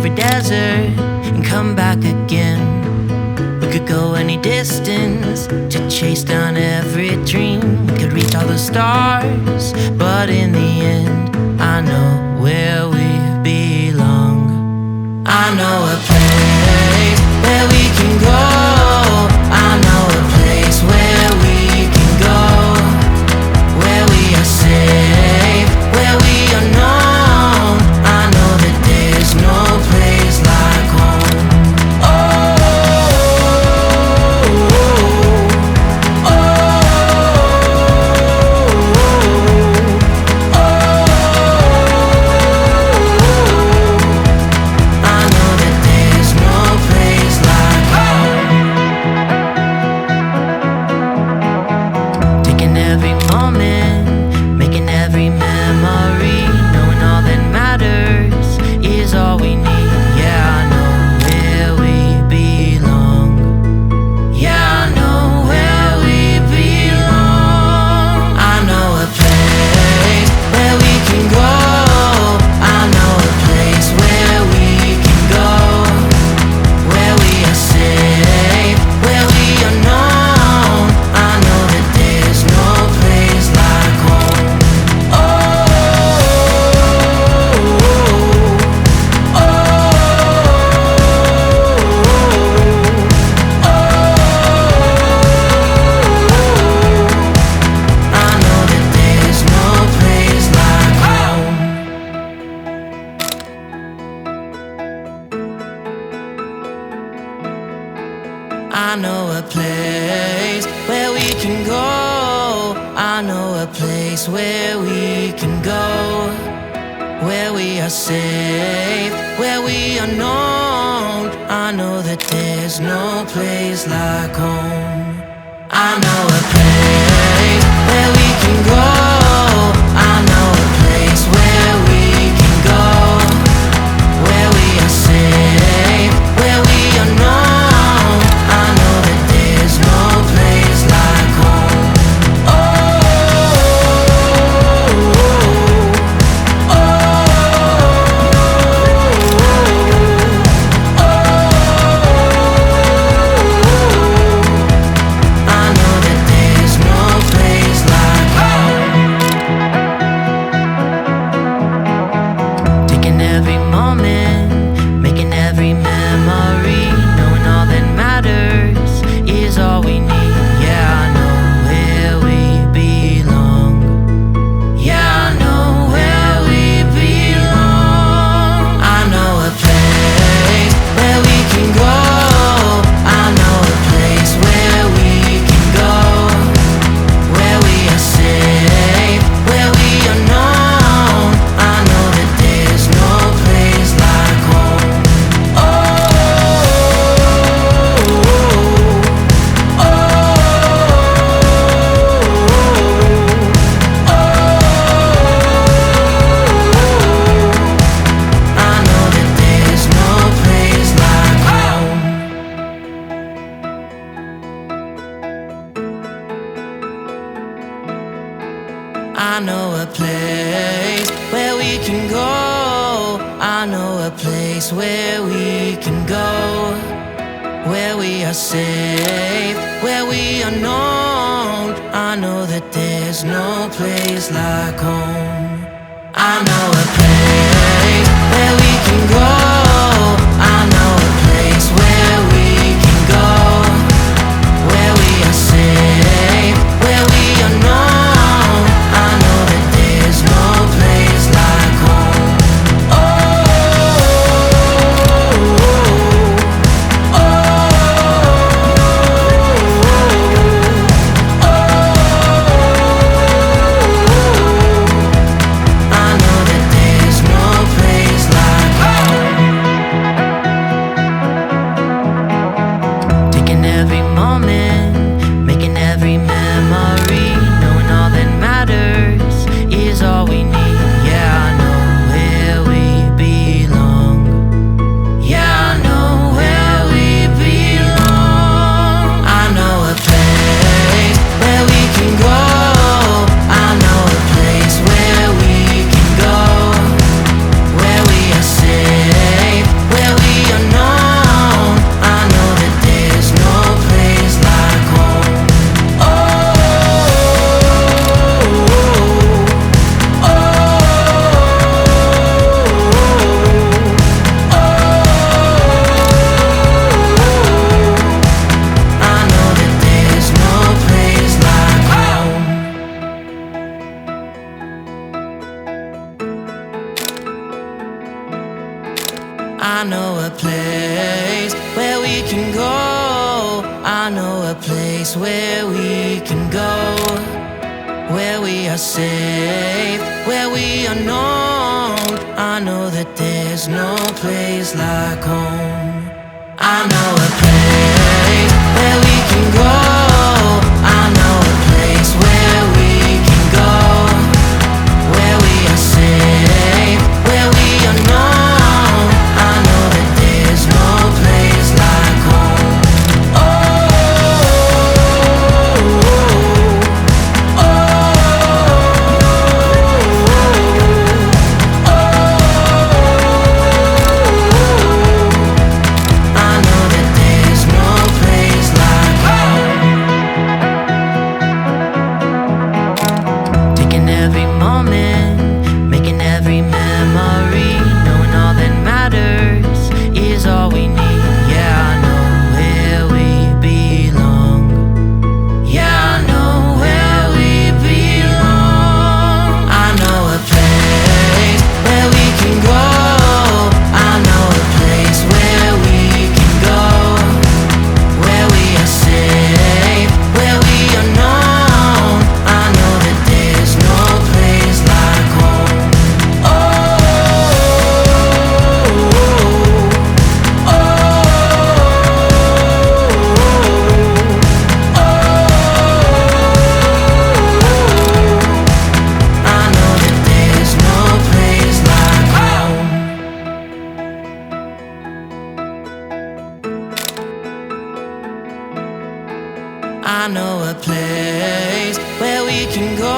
every desert and come back again. We could go any distance to chase down every dream. We could reach all the stars, but in the end, I know where we belong. I know a place where we can go. I know a place where we can go, where we are safe, where we are known. I know that there's no place like home. I know a place where we can go. I know a place where we can go, where we are safe, where we are known. I know that there's no place like home. I know a place where we can go. I know a place where we can go, where we are safe, where we are known. I know that there's no place like home. I know a place where we can go. I know a place where we can go, where we are safe, where we are known. I know that there's no place like home. I know a place where we can go. I know a place where we can go, where we are safe, where we are known. I know that there's no place like home. I know that there's no place like home. Taking every moment, making every memory, knowing all that matters is all we need. Yeah, I know where we belong. Yeah, I know where we belong. I know a place where we can go. I know a place where we can go, where we are safe, where I know a place where we can go, where we are safe, where we are known. I know that there's no place like home. I know a place where we can go. I know a place where we can go, where we are safe, where we are known. I know that there's no place like home. I know a place where we can go.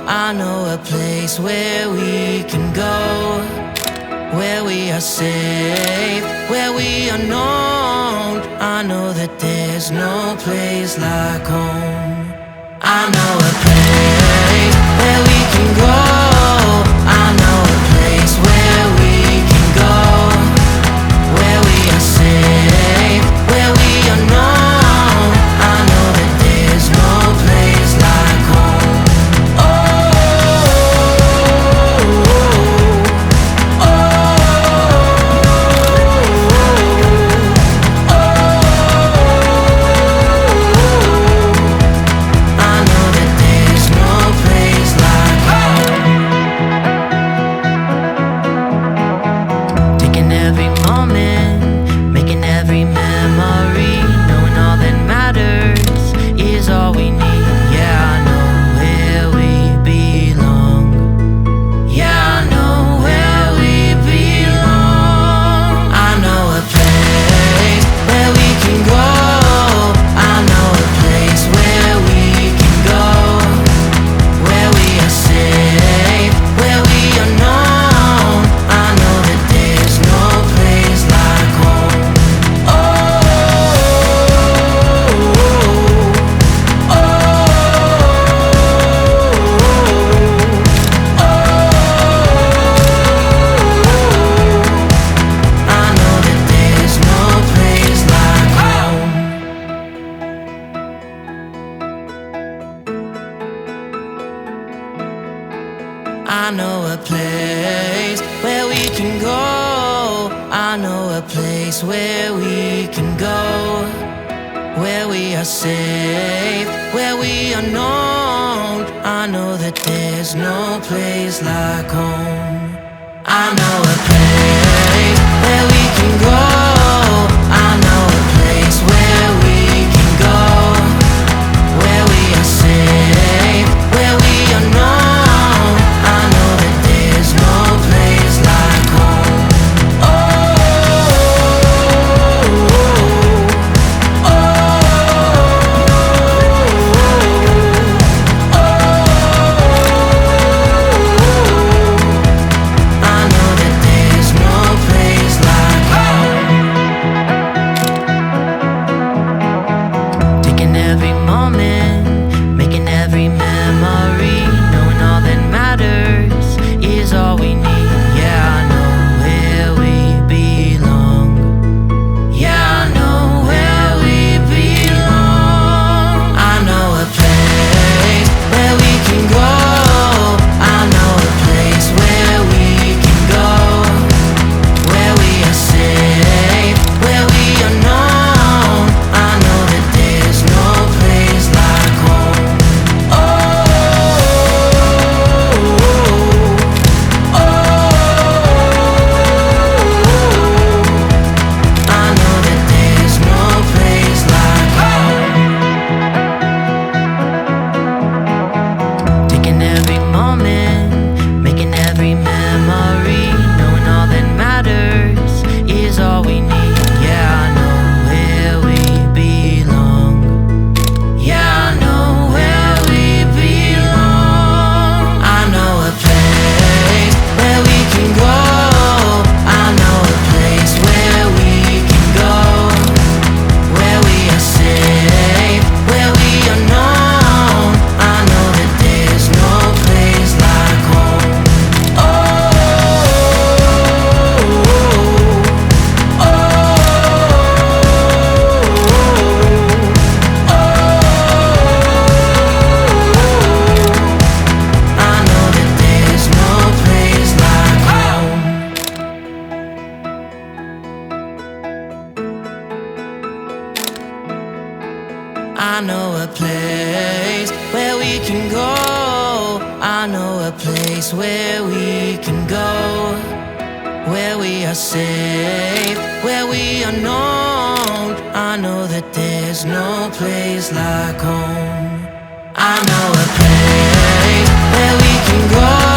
I know a place where we can go, where we are safe, where we are known. I know that there's no place like home. I know a place where we can go. I know a place where we can go, where we are safe, where we are known. I know that there's no place like home. I know that there's no place like home. Taking every moment, making every memory, knowing all that matters is all we need. Yeah, I know where we belong. Yeah, I know where we belong. I know a place where we can go. I know a place where we can go, where we are safe, where we are known. I know that there's no place like home. I know that there's no place like home. I know a place where we can go. I know a place where we can go, where we are safe, where we are known. I know that there's no place like home. I know a place where we can go. I know a place where we can go, where we are safe, where we are known. I know that there's no place like home. I know that there's no place like home. I know a place where we can go. I know a place where we can go, where we are safe, where we are known. I know that there's no place like home. I know a place where we can go.